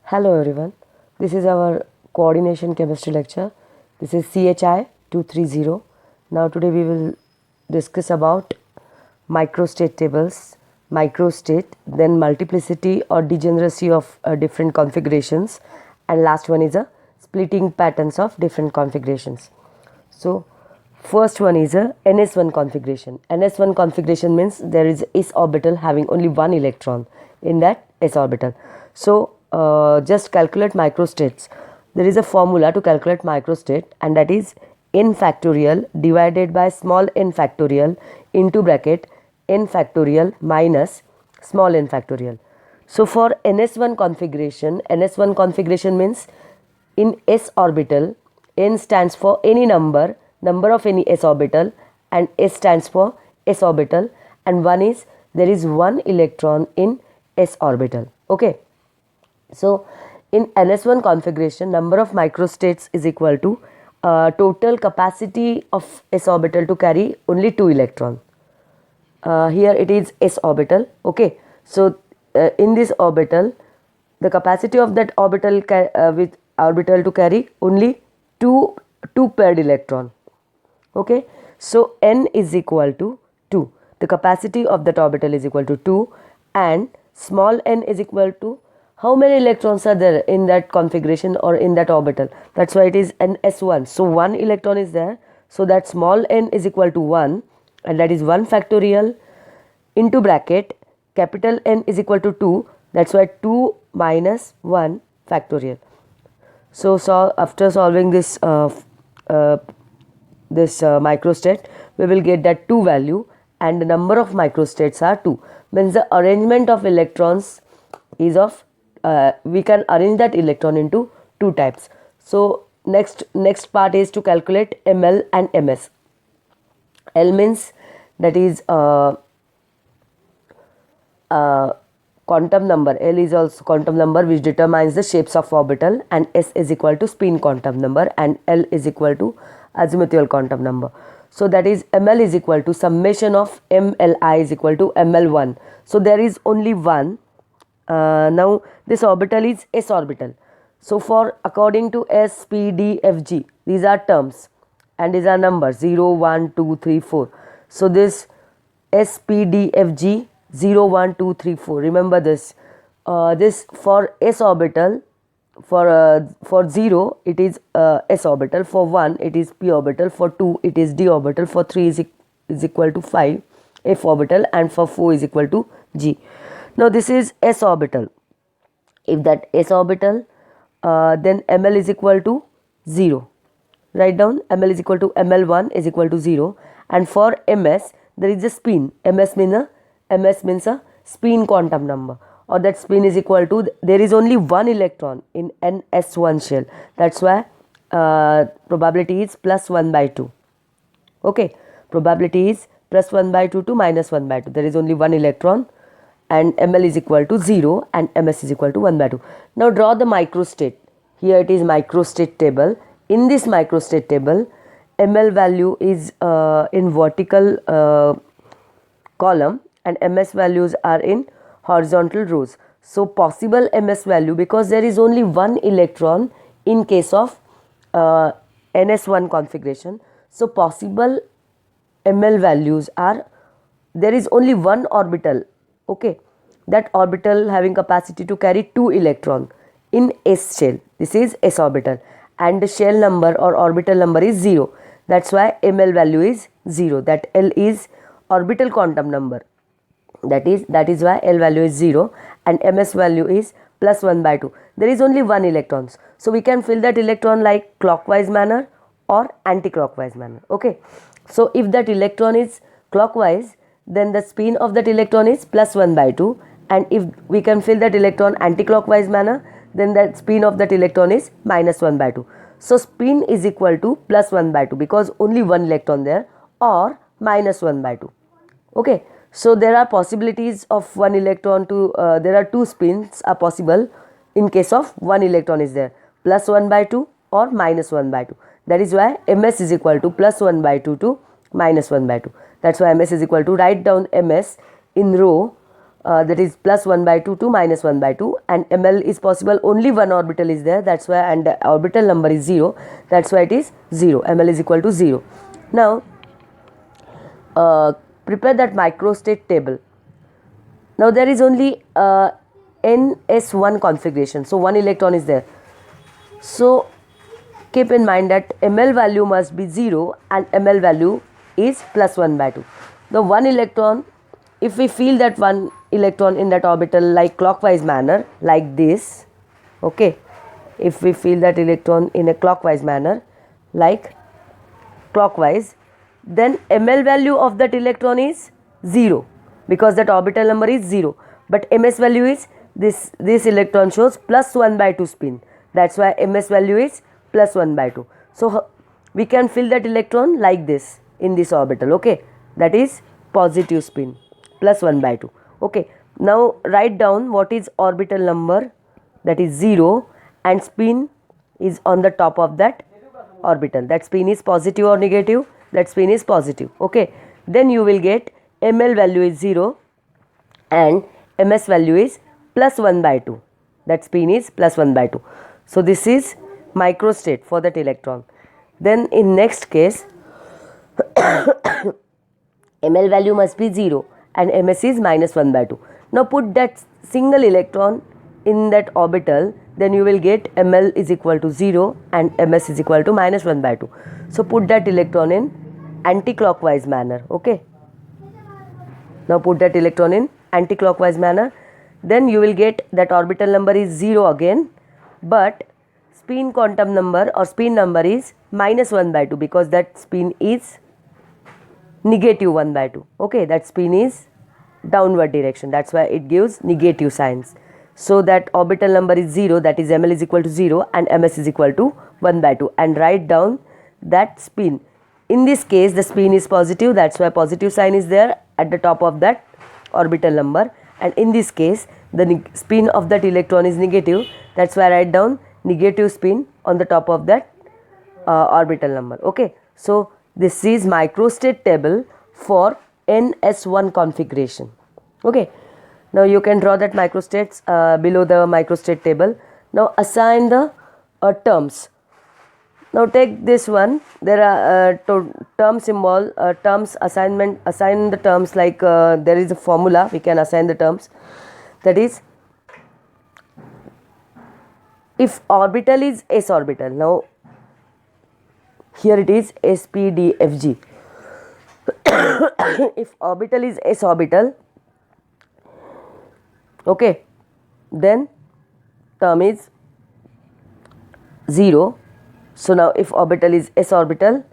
Hello everyone, this is our coordination chemistry lecture. This is CHI 230. Now today we will discuss about microstate tables, microstate, then multiplicity or degeneracy of different configurations, and last one is a splitting patterns of different configurations. So first one is a NS1 configuration. NS1 configuration means there is s orbital having only one electron in that s orbital. So just calculate microstates. There is a formula to calculate microstate, and that is n factorial divided by small n factorial into bracket n factorial minus small n factorial. So for NS1 configuration means in s orbital, n stands for any number of any s orbital, and s stands for s orbital, and one is there is one electron in s orbital. Okay. So in NS1 configuration, number of microstates is equal to total capacity of s orbital to carry only 2 electron. Here it is s orbital. Okay. So in this orbital, the capacity of that orbital with orbital to carry only two paired electron. Okay. So n is equal to 2. The capacity of that orbital is equal to 2, and small n is equal to how many electrons are there in that configuration or in that orbital. That's why it is NS1. So 1 electron is there. So that small n is equal to 1, and that is 1 factorial into bracket capital N is equal to 2. That's why 2 minus 1 factorial. So after solving this microstate, we will get that 2 value, and the number of microstates are 2. Means the arrangement of electrons is of we can arrange that electron into 2 types. So next part is to calculate ml and ms. L means that is quantum number. L is also quantum number which determines the shapes of orbital, and S is equal to spin quantum number, and L is equal to azimuthal quantum number. So that is ml is equal to summation of mli is equal to ml1. So there is only one. Now this orbital is s orbital. So for according to s, p, d, f, g, these are terms and these are numbers 0, 1, 2, 3, 4. So this s, p, d, f, g 0, 1, 2, 3, 4. Remember this. This for s orbital, for 0 it is s orbital, for 1 it is p orbital, for 2 it is d orbital, for 3 is equal to 5 f orbital, and for 4 is equal to g. Now this is s orbital. If that s orbital, then ml is equal to 0. Write down ml is equal to ml1 is equal to 0, and for ms there is a spin. ms means a spin quantum number, or that spin is equal to, there is only one electron in ns1 shell. That's why probability is plus 1 by 2. Okay, probability is plus 1 by 2 to minus 1 by 2. There is only one electron, and ml is equal to 0 and ms is equal to 1 by 2. Now draw the microstate. Here it is microstate table. In this microstate table, ml value is in vertical column, and ms values are in horizontal rows. So possible ms value, because there is only one electron in case of ns1 configuration, so possible ml values are, there is only one orbital. Okay, that orbital having capacity to carry 2 electron in s shell. This is s orbital, and the shell number or orbital number is 0. That's why ml value is 0. That L is orbital quantum number. That is why L value is 0, and ms value is plus 1 by 2. There is only one electron, so we can fill that electron like clockwise manner or anti-clockwise manner. Okay, so if that electron is clockwise, then the spin of that electron is plus 1 by 2, and if we can fill that electron anti-clockwise manner, then that spin of that electron is minus 1 by 2. So spin is equal to plus 1 by 2 because only one electron there, or minus 1 by 2. Okay, so there are possibilities of one electron to, there are 2 spins are possible in case of one electron is there, plus 1 by 2 or minus 1 by 2. That is why ms is equal to plus 1 by 2 to minus 1 by 2. That's why ms is equal to, write down ms in row that is plus 1 by 2 to minus 1 by 2, and ml is possible only one orbital is there, that's why, and the orbital number is 0, that's why it is 0, ml is equal to 0. Now prepare that microstate table. Now there is only ns1 configuration, so one electron is there, so keep in mind that ml value must be 0 and ml value is plus 1 by 2. The one electron, if we feel that one electron in that orbital like clockwise manner like this, okay, if we feel that electron in a clockwise manner like clockwise, then ml value of that electron is 0 because that orbital number is 0, but ms value is this electron shows plus 1 by 2 spin, that's why ms value is plus 1 by 2. So we can fill that electron like this in this orbital, okay, that is positive spin plus 1 by 2. Okay, now write down what is orbital number, that is 0, and spin is on the top of that orbital, that spin is positive or negative, that spin is positive, okay. Then you will get ml value is 0 and ms value is plus 1 by 2, that spin is plus 1 by 2. So this is microstate for that electron. Then in next case ml value must be 0 and ms is minus 1 by 2. Now put that single electron in that orbital, then you will get ml is equal to 0 and ms is equal to minus 1 by 2. So put that electron in anti-clockwise manner, okay. Now put that electron in anti-clockwise manner, then you will get that orbital number is 0 again, but spin quantum number or spin number is minus 1 by 2 because that spin is negative 1 by 2, okay, that spin is downward direction, that's why it gives negative signs. So that orbital number is 0, that is ml is equal to 0 and ms is equal to 1 by 2, and write down that spin. In this case the spin is positive, that's why positive sign is there at the top of that orbital number, and in this case the spin of that electron is negative, that's why I write down negative spin on the top of that orbital number, okay. So this is microstate table for ns1 configuration, okay. Now you can draw that microstates below the microstate table. Now assign the terms. Now take this one, there are term symbol, terms assignment, assign the terms like there is a formula, we can assign the terms, that is if orbital is s orbital, now here it is spdfg. If orbital is s orbital, okay, then term is 0. So now if orbital is s orbital,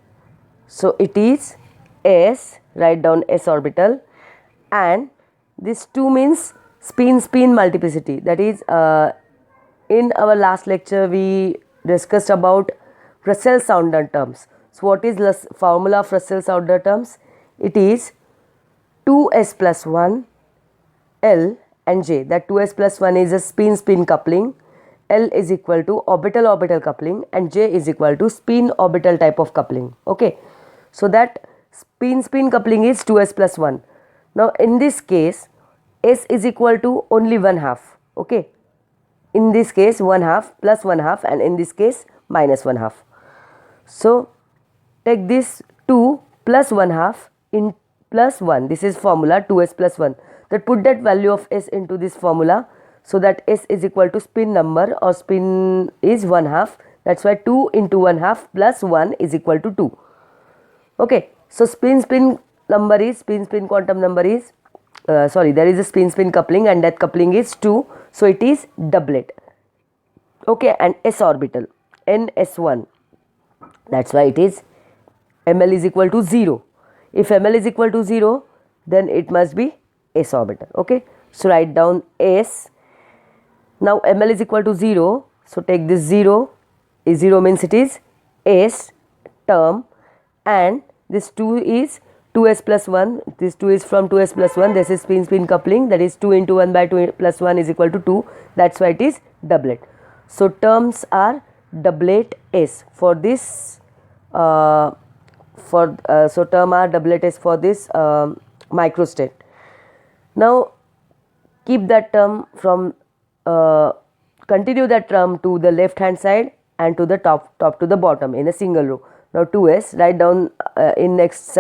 so it is s, write down s orbital, and this 2 means spin multiplicity, that is in our last lecture we discussed about Russell-Sounder terms. So what is the formula of Russell-Sounder terms? It is 2s plus 1 L and J, that 2s plus 1 is a spin coupling, L is equal to orbital coupling, and J is equal to spin orbital type of coupling, okay. So that spin coupling is 2s plus 1. Now in this case s is equal to only 1/2, okay, in this case 1/2 plus 1/2, and in this case minus 1/2. So take this 2 plus 1/2 in plus 1, this is formula 2s plus 1, that put that value of s into this formula, so that s is equal to spin number or spin is 1/2, that's why 2 into 1/2 plus 1 is equal to 2, okay. So spin number is spin quantum number is there is a spin coupling and that coupling is 2, so it is doublet, okay, and s orbital ns1, that's why it is ml is equal to 0. If ml is equal to 0, then it must be s orbital, okay. So write down s. Now ml is equal to 0, so take this 0, is 0 means it is s term, and this 2 is 2s plus 1, this 2 is from 2s plus 1, this is spin coupling, that is 2 into 1 by 2 plus 1 is equal to 2, that's why it is doublet. So terms are doublet s for this so term are doublet s for this microstate. Now keep that term from continue that term to the left hand side and to the top to the bottom in a single row. Now 2s, write down in next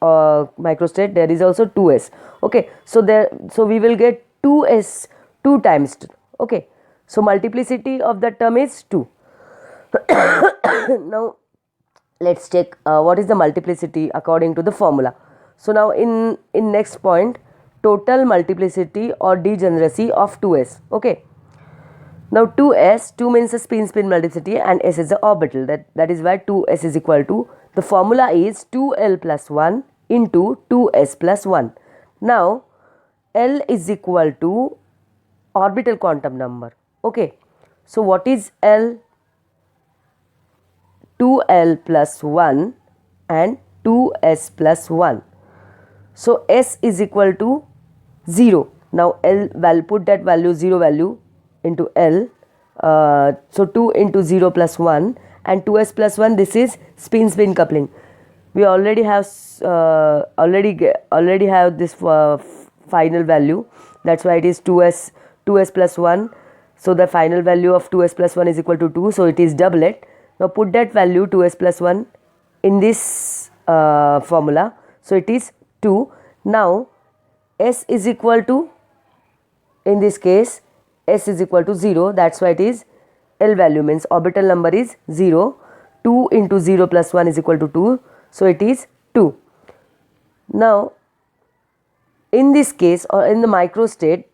microstate there is also 2s. Okay, so we will get 2s 2 times. Okay, so multiplicity of that term is 2. Now let's check what is the multiplicity according to the formula. So now in next point, total multiplicity or degeneracy of 2s. Okay, now 2s, 2 means a spin multiplicity and s is the orbital, that is why 2s is equal to, the formula is 2l plus 1 into 2s plus 1. Now l is equal to orbital quantum number. Okay, so what is l? 2l plus 1 and 2s plus 1. So s is equal to 0. Now l value, put that value 0 value into l. So 2 into 0 plus 1 and 2s plus 1, this is spin coupling. We already have already have this final value, that's why it is 2s plus 1. So the final value of 2s plus 1 is equal to 2, so it is doublet. Now put that value 2s plus 1 in this formula, so it is 2. Now s is equal to, in this case s is equal to 0, that's why it is l value means orbital number is 0. 2 into 0 plus 1 is equal to 2, so it is 2. Now in this case or in the microstate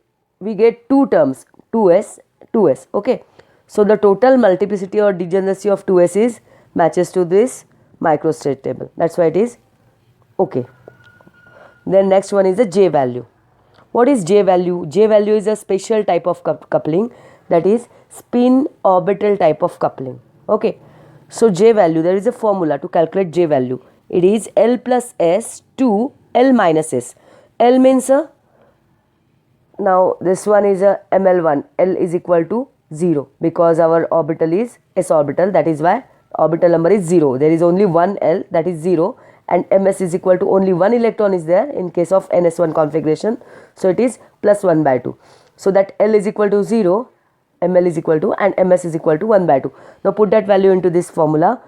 we get two terms, 2s. Okay, so the total multiplicity or degeneracy of 2s is matches to this microstate table, that's why it is okay. Then next one is the J value. What is J value? J value is a special type of coupling, that is spin orbital type of coupling. Okay, so J value, there is a formula to calculate J value. It is L plus S to L minus S. L means now this one is a ML1, L is equal to 0 because our orbital is S orbital, that is why orbital number is 0. There is only one L, that is 0, and ms is equal to only one electron is there in case of ns1 configuration, so it is plus 1 by 2. So that L is equal to 0, ml is equal to, and ms is equal to 1 by 2. Now put that value into this formula.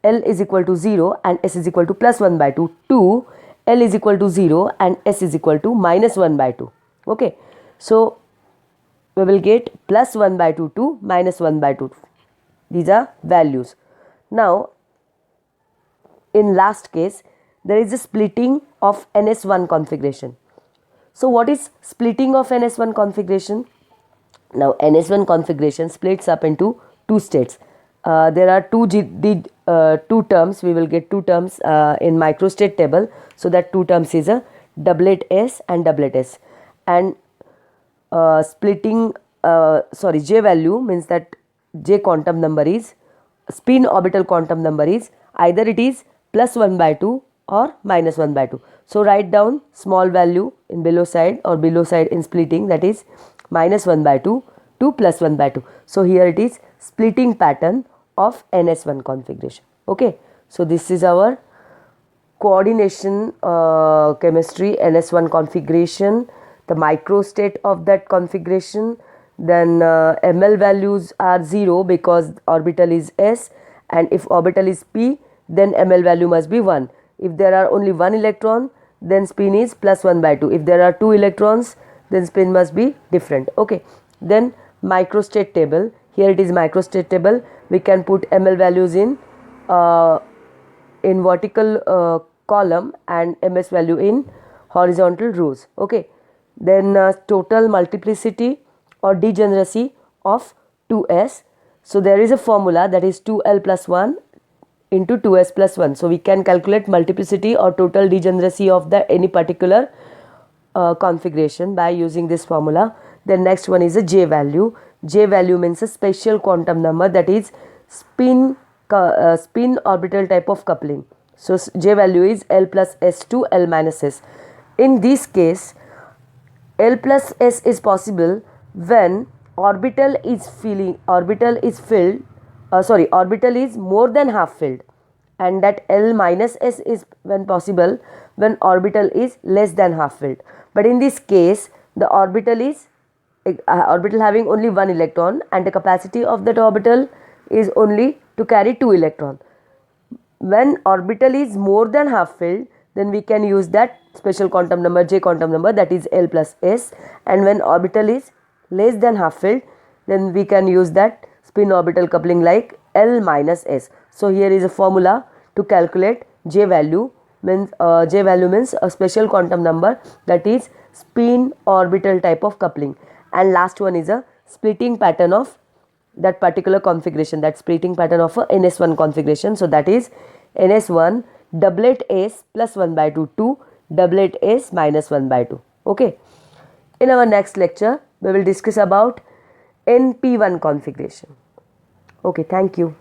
L is equal to 0 and s is equal to plus 1 by 2. 2, L is equal to 0 and s is equal to minus 1 by 2. Okay, so we will get plus 1 by 2 to minus 1 by 2. These are values. Now in last case there is a splitting of ns1 configuration. So what is splitting of ns1 configuration? Now ns1 configuration splits up into two states. There are two terms, we will get two terms in microstate table. So that two terms is a doublet S and doublet S. And splitting J value means that J quantum number is, spin orbital quantum number is, either it is plus 1 by 2 or minus 1 by 2. So write down small value in below side or below side in splitting, that is minus 1 by 2 to plus 1 by 2. So here it is splitting pattern of ns1 configuration. Okay, so this is our coordination chemistry ns1 configuration, the microstate of that configuration. Then ml values are 0 because orbital is s, and if orbital is p then ml value must be 1. If there are only one electron then spin is plus 1 by 2. If there are two electrons then spin must be different. Okay, then microstate table, here it is microstate table, we can put ml values in vertical column and ms value in horizontal rows. Okay, then total multiplicity or degeneracy of 2s. So there is a formula, that is 2l plus 1 into 2s plus 1. So we can calculate multiplicity or total degeneracy of the any particular configuration by using this formula. Then next one is a J value. J value means a special quantum number, that is spin orbital type of coupling. So J value is L plus S to L minus S. In this case L plus S is possible when orbital is more than half filled, and that L minus S is when possible when orbital is less than half filled. But in this case the orbital is orbital having only one electron, and the capacity of that orbital is only to carry 2 electrons. When orbital is more than half filled, then we can use that special quantum number, J quantum number, that is L plus S. And when orbital is less than half filled, then we can use that spin orbital coupling like L minus S. So here is a formula to calculate J value. Means J value means a special quantum number, that is spin orbital type of coupling. And last one is a splitting pattern of that particular configuration, that splitting pattern of a NS1 configuration. So that is NS1 doublet S plus 1 by 2 to doublet S minus 1 by 2. Okay. In our next lecture, we will discuss about NP1 configuration. Okay, thank you.